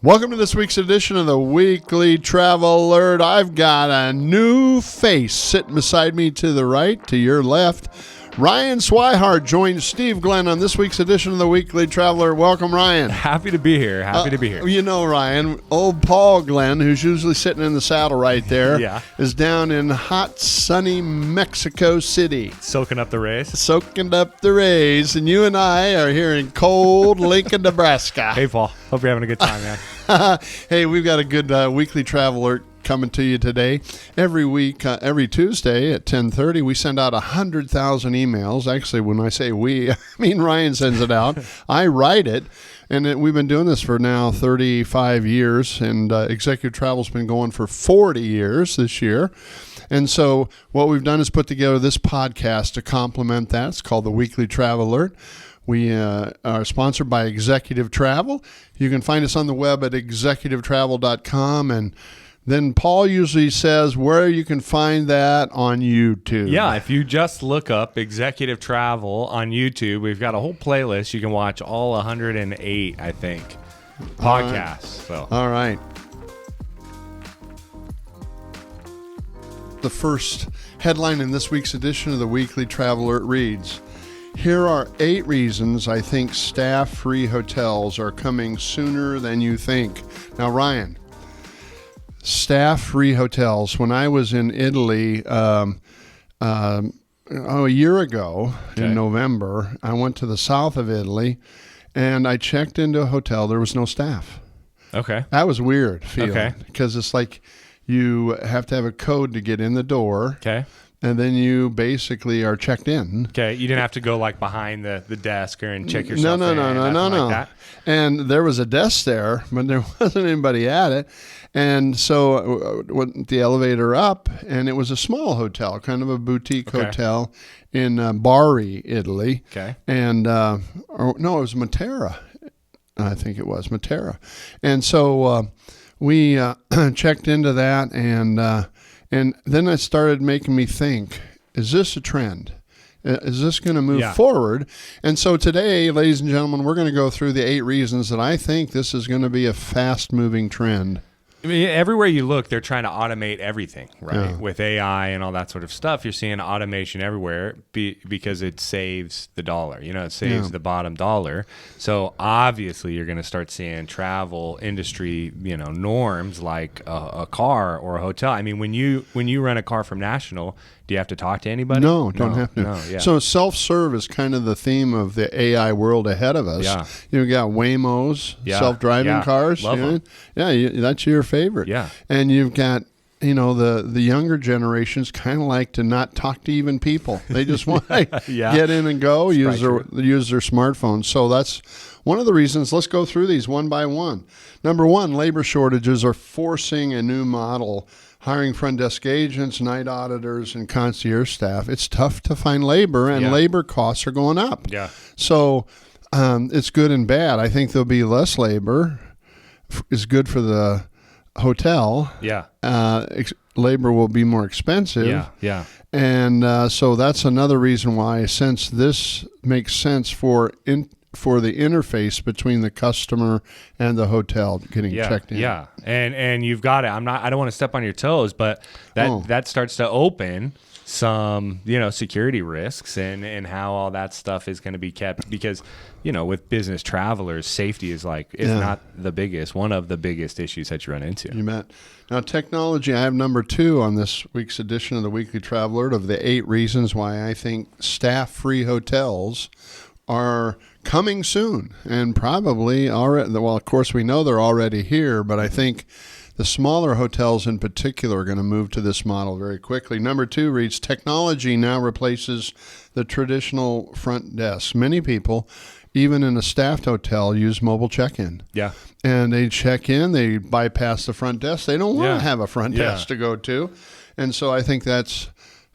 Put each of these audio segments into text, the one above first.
Welcome to this week's edition of the Weekly Travel Alert. I've got a new face sitting beside me to the right, to your left. Ryan Swihart joins Steve Glenn on this week's edition of the Weekly Traveler. Welcome, Ryan. Happy to be here. You know, Ryan, old Paul Glenn, who's usually sitting in the saddle right there, is down in hot, sunny Mexico City. Soaking up the rays. And you and I are here in cold Lincoln, Nebraska. Hey, Paul. Hope you're having a good time, man. Hey, we've got a good Weekly Travel Alert coming to you today. Every week, every Tuesday at 10:30, we send out 100,000 emails. Actually, when I say we, I mean Ryan sends it out. I write it. And we've been doing this for now 35 years, and Executive Travel's been going for 40 years this year. And so what we've done is put together this podcast to complement that. It's called the Weekly Travel Alert. We are sponsored by Executive Travel. You can find us on the web at executivetravel.com, and then Paul usually says where you can find that on YouTube. Yeah, if you just look up Executive Travel on YouTube, we've got a whole playlist. You can watch all 108, I think, podcasts. All right. The first headline in this week's edition of the Weekly Travel Alert reads, "Here are 8 reasons I think staff-free hotels are coming sooner than you think." Now, Ryan, staff-free hotels. When I was in Italy a year ago in November, I went to the south of Italy, and I checked into a hotel. There was no staff. Okay. That was weird feeling because it's like you have to have a code to get in the door. Okay. And then you basically are checked in. Okay, you didn't have to go like behind the desk and check yourself No. Like and there was a desk there, but there wasn't anybody at it. And so went the elevator up, and it was a small hotel, kind of a boutique hotel in Bari, Italy. Okay. And, it was Matera. I think it was Matera. And so we checked into that, and then it started making me think, is this a trend? Is this going to move forward? And so today, ladies and gentlemen, we're going to go through the 8 reasons that I think this is going to be a fast-moving trend. I mean, everywhere you look, they're trying to automate everything, right? Yeah. With AI and all that sort of stuff, you're seeing automation everywhere because it saves the dollar. It saves the bottom dollar. So obviously, you're going to start seeing travel industry, norms like a car or a hotel. I mean, when you rent a car from National, do you have to talk to anybody? No, don't have to. No, yeah. So self-serve is kind of the theme of the AI world ahead of us. Yeah. You've got Waymos, self-driving cars. Love them. Yeah, that's your favorite. Yeah. And you've got, the younger generations kind of like to not talk to even people. They just want to get in and go, use their smartphones. So that's one of the reasons. Let's go through these one by one. Number 1, labor shortages are forcing a new model. Hiring front desk agents, night auditors, and concierge staff. It's tough to find labor, and labor costs are going up. Yeah. So it's good and bad. I think there'll be less labor. Is good for the hotel. Yeah. Labor will be more expensive. Yeah. And so that's another reason why, since this makes sense for the interface between the customer and the hotel getting checked in. Yeah. And you've got it. I don't want to step on your toes, but that starts to open some, security risks and how all that stuff is going to be kept, because, with business travelers, safety is not one of the biggest issues that you run into. You bet. Now, technology, I have number 2 on this week's edition of the Weekly Traveler of the 8 reasons why I think staff-free hotels are coming soon, and probably already. Well, of course, we know they're already here, but I think the smaller hotels in particular are going to move to this model very quickly. Number 2 reads, technology now replaces the traditional front desk. Many people, even in a staffed hotel, use mobile check-in. Yeah. And they check in, they bypass the front desk. They don't want to have a front desk to go to. And so I think that's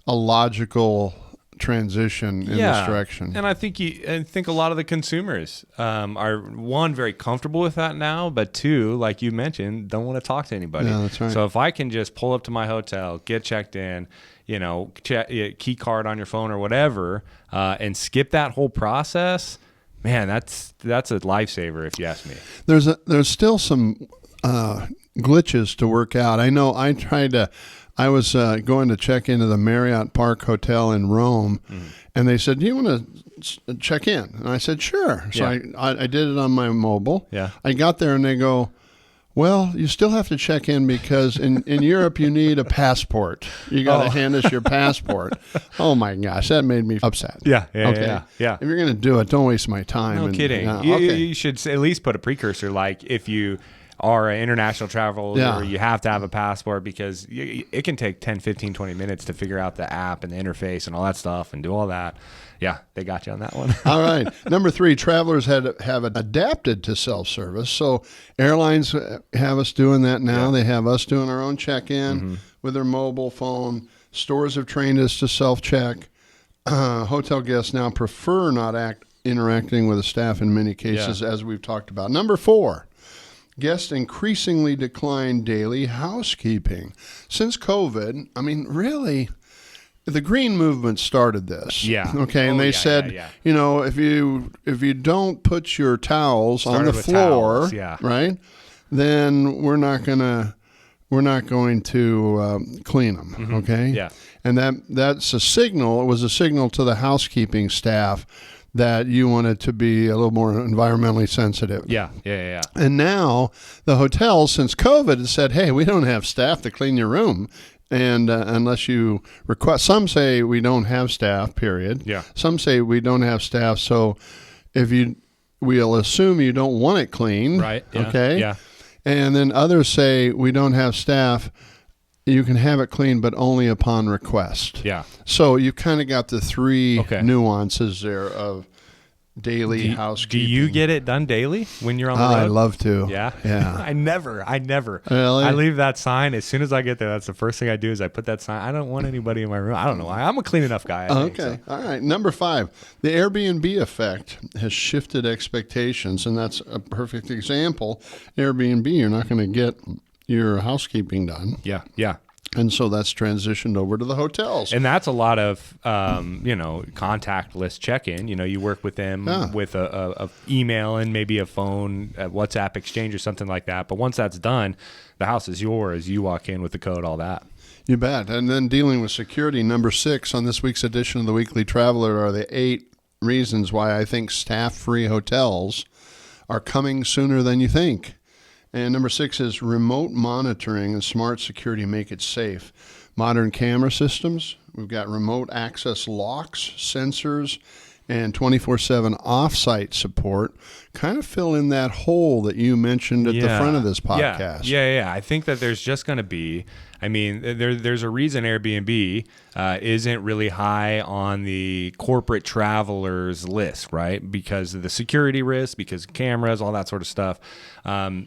a logical transition in this direction. And I think a lot of the consumers are, 1, very comfortable with that now, but 2, like you mentioned, don't want to talk to anybody. Yeah, that's right. So if I can just pull up to my hotel, get checked in, key card on your phone or whatever, and skip that whole process, man, that's a lifesaver if you ask me. There's still some glitches to work out. I know I was going to check into the Marriott Park Hotel in Rome, and they said, "Do you want to check in?" And I said, "Sure." So I did it on my mobile. Yeah. I got there, and they go, "Well, you still have to check in because in Europe you need a passport. You got to hand us your passport." Oh my gosh, that made me upset. Yeah. Okay. Yeah. If you're going to do it, don't waste my time. No kidding. You should at least put a precursor, like if you are an international traveler, you have to have a passport, because it can take 10, 15, 20 minutes to figure out the app and the interface and all that stuff and do all that. Yeah, they got you on that one. All right. Number 3, travelers have adapted to self-service. So airlines have us doing that now. Yeah. They have us doing our own check-in with their mobile phone. Stores have trained us to self-check. Hotel guests now prefer not interacting with the staff in many cases, as we've talked about. Number 4. Guests increasingly decline daily housekeeping. Since COVID, I mean, really, the green movement started this. Yeah. Okay, and they said, you know, if you don't put your towels on the floor, right, then we're not going to clean them. Okay. Yeah. And that's a signal. It was a signal to the housekeeping staff that you wanted to be a little more environmentally sensitive. Yeah. And now the hotels, since COVID, has said, hey, we don't have staff to clean your room. And unless you request, some say we don't have staff, period. Yeah. Some say we don't have staff, so we'll assume you don't want it clean. Right. Yeah. Okay. Yeah. And then others say we don't have staff. You can have it clean, but only upon request. Yeah. So you kind of got the 3 nuances there of daily housekeeping. Do you get it done daily when you're on the road? I love to. Yeah. Yeah. I never. Really? I leave that sign as soon as I get there. That's the first thing I do is I put that sign. I don't want anybody in my room. I don't know why. I'm a clean enough guy. I think, so. All right. Number 5, the Airbnb effect has shifted expectations, and that's a perfect example. Airbnb, you're not going to get your housekeeping done. Yeah. And so that's transitioned over to the hotels. And that's a lot of, contactless check-in. You know, you work with them with a email and maybe a phone, a WhatsApp exchange or something like that. But once that's done, the house is yours. You walk in with the code, all that. You bet. And then dealing with security, number 6 on this week's edition of the Weekly Traveler are the 8 reasons why I think staff-free hotels are coming sooner than you think. And number 6 is remote monitoring and smart security make it safe. Modern camera systems. We've got remote access locks, sensors, and 24/7 offsite support. Kind of fill in that hole that you mentioned at the front of this podcast. Yeah. I think that there's just going to be, there's a reason Airbnb isn't really high on the corporate travelers list, right? Because of the security risk, because of cameras, all that sort of stuff.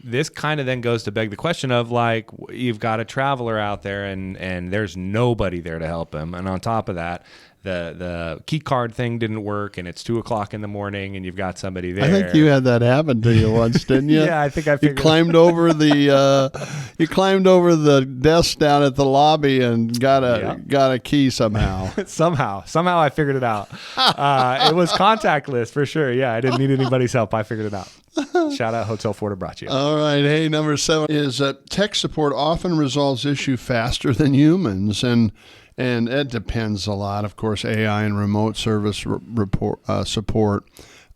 This kind of then goes to beg the question of, like, you've got a traveler out there and there's nobody there to help him. And on top of that, the key card thing didn't work, and it's 2:00 in the morning, and you've got somebody there. I think you had that happen to you once, didn't you? Yeah, I think I figured. You climbed over the desk down at the lobby and got a key somehow. somehow I figured it out. It was contactless for sure. Yeah, I didn't need anybody's help. I figured it out. Shout out Hotel Florida brought you. All right. Hey, number 7 is that tech support often resolves issue faster than humans, and it depends a lot. Of course, AI and remote service support.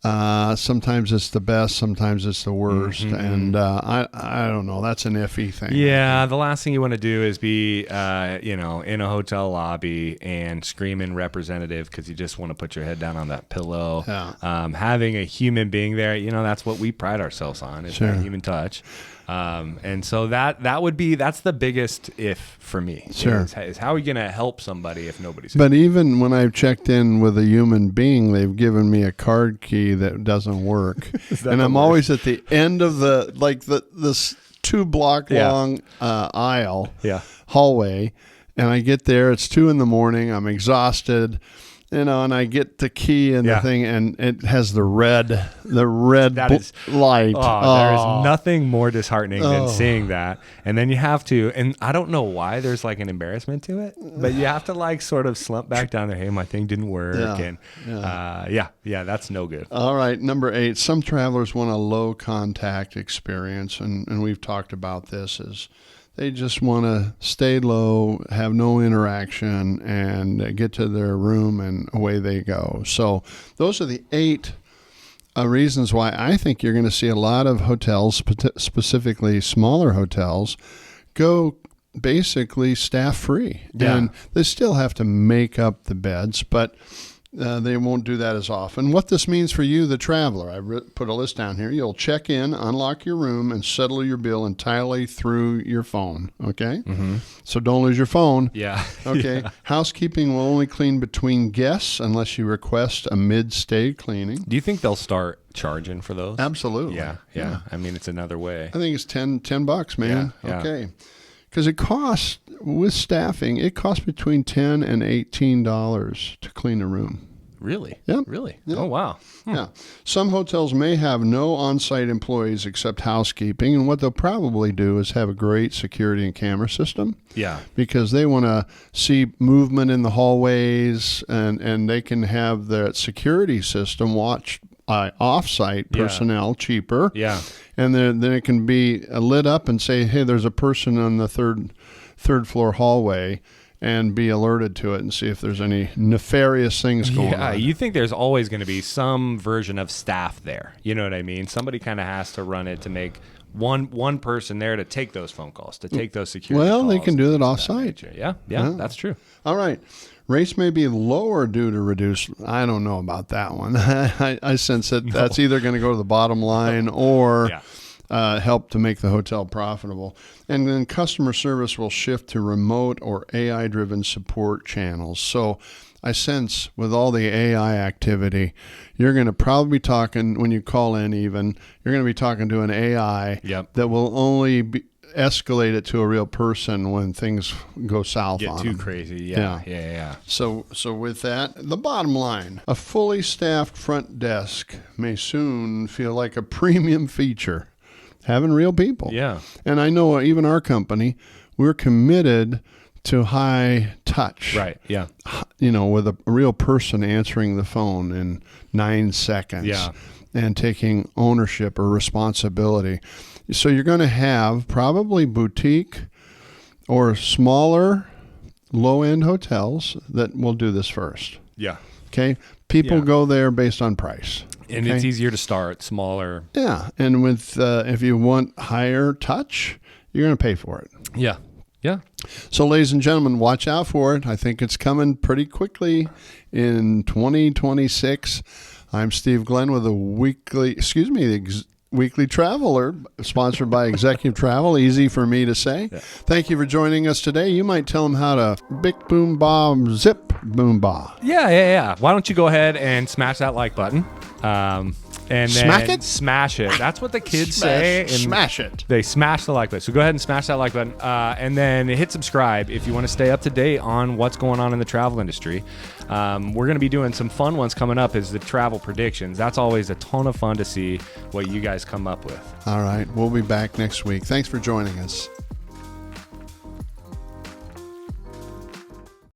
Sometimes it's the best, sometimes it's the worst, and I don't know. That's an iffy thing. Yeah, the last thing you want to do is be, in a hotel lobby and screaming representative because you just want to put your head down on that pillow. Yeah. Having a human being there, that's what we pride ourselves on, is that human touch. And so that's the biggest if for me. Sure. Is how are you going to help somebody if nobody's But even when I've checked in with a human being, they've given me a card key that doesn't work. And I'm always at the end of this 2-block long hallway. And I get there, it's 2 a.m. I'm exhausted. and I get the key and the thing, and it has the red light. There is nothing more disheartening than seeing that. And then you have to, and I don't know why there's like an embarrassment to it, but you have to like sort of slump back down there. Hey, my thing didn't work. That's no good. All right. Number 8, some travelers want a low contact experience. And we've talked about this is they just want to stay low, have no interaction, and get to their room, and away they go. So those are the 8 reasons why I think you're going to see a lot of hotels, specifically smaller hotels, go basically staff-free. Yeah. And they still have to make up the beds, but they won't do that as often. What this means for you, the traveler, I put a list down here. You'll check in, unlock your room, and settle your bill entirely through your phone, okay? Mm-hmm. So don't lose your phone. Yeah. Okay. Yeah. Housekeeping will only clean between guests unless you request a mid-stay cleaning. Do you think they'll start charging for those? Absolutely. Yeah. I mean, it's another way. I think it's $10, man. Yeah. Okay. Because it costs, with staffing, it costs between $10 and $18 to clean a room. Really? Yeah. Really? Yeah. Oh, wow. Yeah. Some hotels may have no on-site employees except housekeeping, and what they'll probably do is have a great security and camera system. Yeah. Because they want to see movement in the hallways, and they can have the security system watched by off-site personnel cheaper. Yeah. And then it can be lit up and say, hey, there's a person on the third floor hallway, and be alerted to it and see if there's any nefarious things going on. Yeah, you think there's always going to be some version of staff there. You know what I mean? Somebody kind of has to run it to make one person there to take those phone calls, to take those security calls. Well, they can do that off-site. Yeah, that's true. All right. Rates may be lower due to reduced. I don't know about that one. I sense that that's either going to go to the bottom line or help to make the hotel profitable. And then customer service will shift to remote or AI-driven support channels. So I sense with all the AI activity, you're going to probably be talking, when you call in even, you're going to be talking to an AI that will only escalate it to a real person when things go south on too them. crazy. Yeah. So with that, the bottom line, a fully staffed front desk may soon feel like a premium feature. Having real people. Yeah. And I know even our company, we're committed to high touch. Right. Yeah. You know, with a real person answering the phone in 9 seconds. Yeah. And taking ownership or responsibility. So you're going to have probably boutique or smaller low-end hotels that will do this first. Yeah. Okay? People go there based on price. And it's easier to start smaller. Yeah, and with if you want higher touch, you're going to pay for it. Yeah. So, ladies and gentlemen, watch out for it. I think it's coming pretty quickly in 2026. I'm Steve Glenn with the Weekly Traveler, sponsored by Executive Travel. Easy for me to say. Yeah. Thank you for joining us today. You might tell them how to big boom ba zip boom ba. Yeah. Why don't you go ahead and smash that like button? And then smash it. That's what the kids say. And smash it. They smash the like button. So go ahead and smash that like button. And then hit subscribe if you want to stay up to date on what's going on in the travel industry. We're going to be doing some fun ones coming up as the travel predictions. That's always a ton of fun to see what you guys come up with. All right. We'll be back next week. Thanks for joining us.